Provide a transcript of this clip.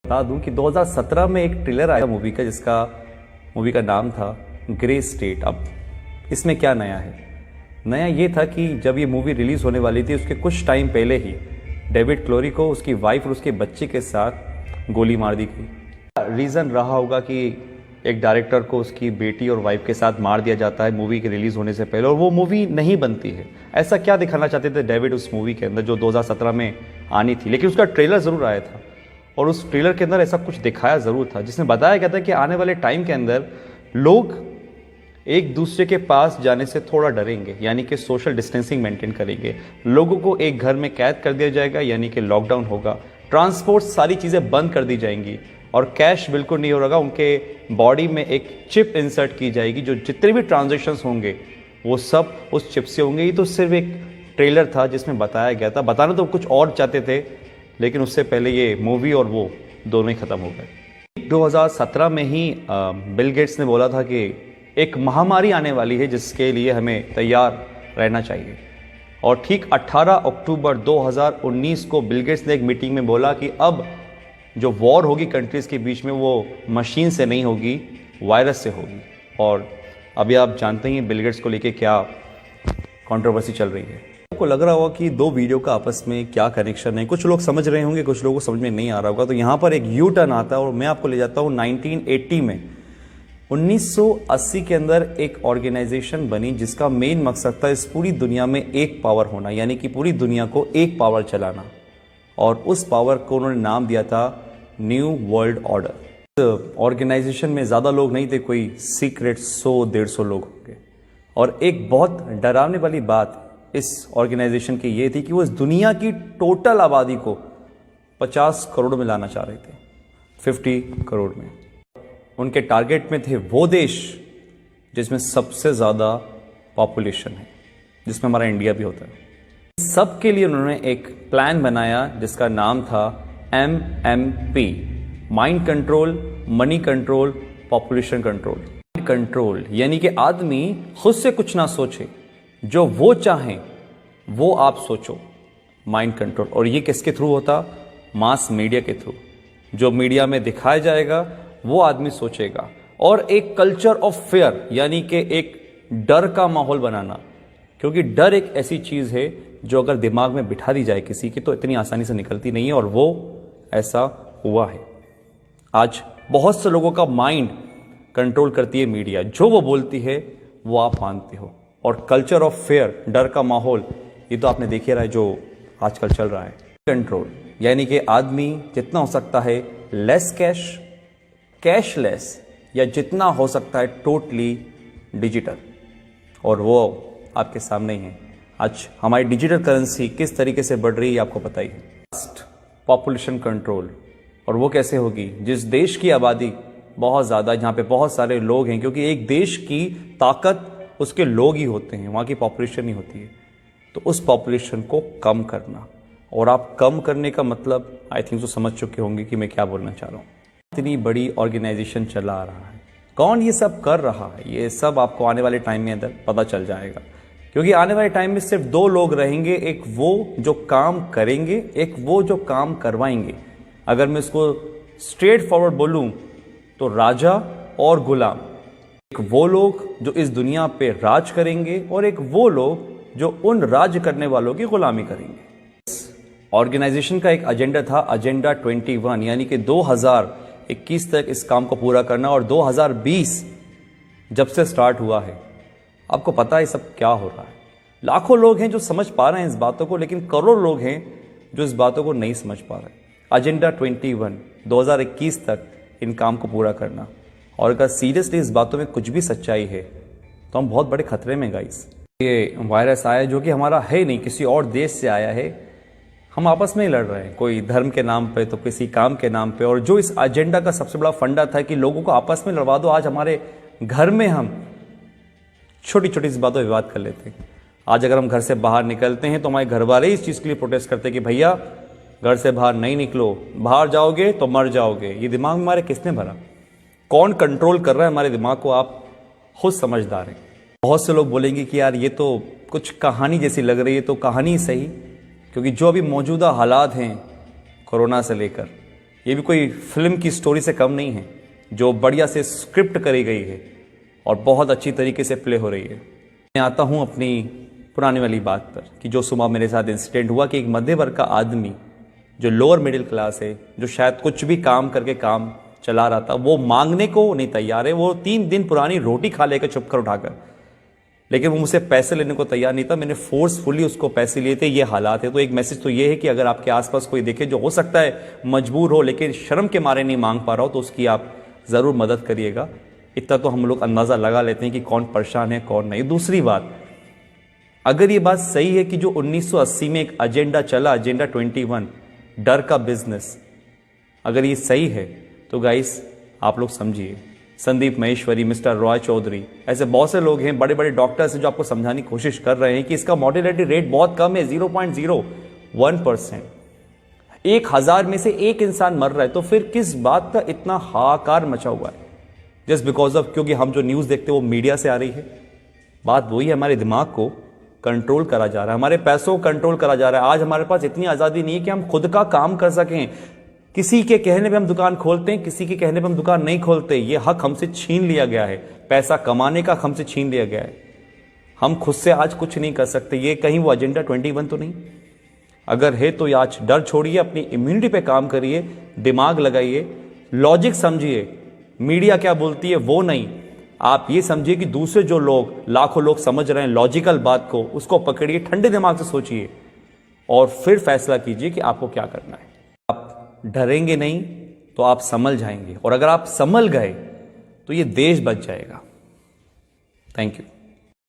बता दूं कि 2017 में एक ट्रेलर आया मूवी का मूवी का नाम था ग्रे स्टेट। अब इसमें क्या नया है? नया ये था कि जब ये मूवी रिलीज होने वाली थी उसके कुछ टाइम पहले ही डेविड क्लोरी को उसकी वाइफ और उसके बच्चे के साथ गोली मार दी गई। रीज़न रहा होगा कि एक डायरेक्टर को उसकी बेटी और वाइफ के साथ मार दिया जाता है मूवी के रिलीज होने से पहले और वो मूवी नहीं बनती है। ऐसा क्या दिखाना चाहते थे डेविड उस मूवी के अंदर जो 2017 में आनी थी, लेकिन उसका ट्रेलर ज़रूर आया था और उस ट्रेलर के अंदर ऐसा कुछ दिखाया ज़रूर था जिसमें बताया गया था कि आने वाले टाइम के अंदर लोग एक दूसरे के पास जाने से थोड़ा डरेंगे, यानी कि सोशल डिस्टेंसिंग मेंटेन करेंगे। लोगों को एक घर में कैद कर दिया जाएगा, यानी कि लॉकडाउन होगा। ट्रांसपोर्ट सारी चीज़ें बंद कर दी जाएंगी और कैश बिल्कुल नहीं होगा। उनके बॉडी में एक चिप इंसर्ट की जाएगी, जो जितने भी ट्रांजेक्शन्स होंगे वो सब उस चिप से होंगे। ये तो सिर्फ एक ट्रेलर था जिसमें बताया गया था। बताना तो कुछ और चाहते थे, लेकिन उससे पहले ये मूवी और वो दोनों ही ख़त्म हो गए। 2017 में ही बिल गेट्स ने बोला था कि एक महामारी आने वाली है जिसके लिए हमें तैयार रहना चाहिए। और ठीक 18 अक्टूबर 2019 को बिल गेट्स ने एक मीटिंग में बोला कि अब जो वॉर होगी कंट्रीज़ के बीच में वो मशीन से नहीं होगी, वायरस से होगी। और अभी आप जानते हैं बिल गेट्स को लेके क्या कंट्रोवर्सी चल रही है। आपको लग रहा होगा कि दो वीडियो का आपस में क्या कनेक्शन है। कुछ लोग समझ रहे होंगे, कुछ लोगों को समझ में नहीं आ रहा होगा। तो यहाँ पर एक यू टर्न आता है और मैं आपको ले जाता हूँ 1980 में। 1980 के अंदर एक ऑर्गेनाइजेशन बनी जिसका मेन मकसद था इस पूरी दुनिया में एक पावर होना, यानी कि पूरी दुनिया को एक पावर चलाना। और उस पावर को उन्होंने नाम दिया था न्यू वर्ल्ड ऑर्डर। ऑर्गेनाइजेशन में ज़्यादा लोग नहीं थे, कोई सीक्रेट 100-150 लोग होंगे। और एक बहुत डरावने वाली बात इस ऑर्गेनाइजेशन की ये थी कि वो इस दुनिया की टोटल आबादी को 50 करोड़ में लाना चाह रहे थे, 50 करोड़ में। उनके टारगेट में थे वो देश जिसमें सबसे ज़्यादा पॉपुलेशन है, जिसमें हमारा इंडिया भी होता है। सबके लिए उन्होंने एक प्लान बनाया जिसका नाम था MMP, mind control, money control, population control. Control यानी कि आदमी खुद से कुछ ना सोचे, जो वो चाहें वो आप सोचो, माइंड कंट्रोल। और ये किसके थ्रू होता? मास मीडिया के थ्रू। जो मीडिया में दिखाया जाएगा वो आदमी सोचेगा। और एक कल्चर ऑफ फेयर, यानी कि एक डर का माहौल बनाना, क्योंकि डर एक ऐसी चीज़ है जो अगर दिमाग में बिठा दी जाए किसी की तो इतनी आसानी से निकलती नहीं है। और वो ऐसा हुआ है। आज बहुत से लोगों का माइंड कंट्रोल करती है मीडिया, जो वो बोलती है वो आप मानते हो। और कल्चर ऑफ फेयर, डर का माहौल, ये तो आपने देख ही रहा है जो आजकल चल रहा है। कंट्रोल यानी कि आदमी जितना हो सकता है लेस कैश, कैशलेस, या जितना हो सकता है टोटली डिजिटल। और वो आपके सामने ही है। आज हमारी डिजिटल करेंसी किस तरीके से बढ़ रही है आपको पता ही है। पॉपुलेशन कंट्रोल, और वो कैसे होगी? जिस देश की आबादी बहुत ज़्यादा, जहाँ पे बहुत सारे लोग हैं, क्योंकि एक देश की ताकत उसके लोग ही होते हैं, वहाँ की पॉपुलेशन नहीं होती है। तो उस पॉपुलेशन को कम करना, और आप कम करने का मतलब आई थिंक तो समझ चुके होंगे कि मैं क्या बोलना चाह रहा हूँ। इतनी बड़ी ऑर्गेनाइजेशन चला रहा है, कौन ये सब कर रहा है, ये सब आपको आने वाले टाइम में अंदर पता चल जाएगा। क्योंकि आने वाले टाइम में सिर्फ दो लोग रहेंगे, एक वो जो काम करेंगे, एक वो जो काम करवाएंगे। अगर मैं इसको स्ट्रेट फॉरवर्ड बोलूँ तो राजा और गुलाम। एक वो लोग जो इस दुनिया पे राज करेंगे और एक वो लोग जो उन राज करने वालों की गुलामी करेंगे। ऑर्गेनाइजेशन का एक एजेंडा था, एजेंडा 21, यानी कि 2021 तक इस काम को पूरा करना। और 2020 जब से स्टार्ट हुआ है, आपको पता है सब क्या हो रहा है। लाखों लोग हैं जो समझ पा रहे हैं इस बातों को, लेकिन करोड़ लोग हैं जो इस बातों को नहीं समझ पा रहे। एजेंडा 21, 2021 तक इन काम को पूरा करना। और अगर सीरियसली इस बातों में कुछ भी सच्चाई है तो हम बहुत बड़े खतरे में गाइस। ये वायरस आया जो कि हमारा है नहीं, किसी और देश से आया है। हम आपस में ही लड़ रहे हैं, कोई धर्म के नाम पे तो किसी काम के नाम पे। और जो इस एजेंडा का सबसे बड़ा फंडा था कि लोगों को आपस में लड़वा दो, आज हमारे घर में हम छोटी छोटी सी बातों पर विवाद कर लेते हैं। आज अगर हम घर से बाहर निकलते हैं तो हमारे घर वाले इस चीज़ के लिए प्रोटेस्ट करते हैं कि भैया घर से बाहर नहीं निकलो, बाहर जाओगे तो मर जाओगे। ये दिमाग में हमारे किसने भरा? कौन कंट्रोल कर रहा है हमारे दिमाग को? आप खुद समझदार हैं। बहुत से लोग बोलेंगे कि यार ये तो कुछ कहानी जैसी लग रही है। तो कहानी सही, क्योंकि जो अभी मौजूदा हालात हैं कोरोना से लेकर, ये भी कोई फिल्म की स्टोरी से कम नहीं है, जो बढ़िया से स्क्रिप्ट करी गई है और बहुत अच्छी तरीके से प्ले हो रही है। मैं आता हूँ अपनी पुरानी वाली बात पर कि जो सुबह मेरे साथ इंसिडेंट हुआ कि एक मध्य वर्ग का आदमी जो लोअर मिडिल क्लास है, जो शायद कुछ भी काम करके काम चला रहा था, वो मांगने को नहीं तैयार है। वो 3 दिन पुरानी रोटी खा लेकर चुप कर उठाकर, लेकिन वो मुझसे पैसे लेने को तैयार नहीं था। मैंने फोर्सफुली उसको पैसे लिए थे। ये हालात है। तो एक मैसेज तो ये है कि अगर आपके आसपास कोई देखे जो हो सकता है मजबूर हो लेकिन शर्म के मारे नहीं मांग पा रहा हो, तो उसकी आप ज़रूर मदद करिएगा। इतना तो हम लोग अंदाज़ा लगा लेते हैं कि कौन परेशान है कौन नहीं। दूसरी बात, अगर ये बात सही है कि जो 1980 में एक एजेंडा चला, एजेंडा 21, डर का बिजनेस, अगर ये सही है तो गाइस आप लोग समझिए, संदीप महेश्वरी, मिस्टर रॉय चौधरी, ऐसे बहुत से लोग हैं, बड़े बड़े डॉक्टर्स हैं जो आपको समझाने की कोशिश कर रहे हैं कि इसका मॉर्टेलिटी रेट बहुत कम है, 0.01%। 1000 में से एक इंसान मर रहा है, तो फिर किस बात का इतना हाहाकार मचा हुआ है? जस्ट बिकॉज ऑफ, क्योंकि हम जो न्यूज़ देखते हैं वो मीडिया से आ रही है। बात वही है, हमारे दिमाग को कंट्रोल करा जा रहा है, हमारे पैसों को कंट्रोल करा जा रहा है। आज हमारे पास इतनी आज़ादी नहीं है कि हम खुद का काम कर सकें। किसी के कहने पे हम दुकान खोलते हैं, किसी के कहने पे हम दुकान नहीं खोलते। ये हक हमसे छीन लिया गया है, पैसा कमाने का हमसे छीन लिया गया है। हम खुद से आज कुछ नहीं कर सकते। ये कहीं वो एजेंडा 21 तो नहीं? अगर है तो आज डर छोड़िए, अपनी इम्यूनिटी पे काम करिए, दिमाग लगाइए, लॉजिक समझिए। मीडिया क्या बोलती है वो नहीं, आप ये समझिए कि दूसरे जो लोग, लाखों लोग समझ रहे हैं लॉजिकल बात को, उसको पकड़िए, ठंडे दिमाग से सोचिए और फिर फैसला कीजिए कि आपको क्या करना है। आप डरेंगे नहीं तो आप संभल जाएंगे, और अगर आप संभल गए तो ये देश बच जाएगा। Thank you.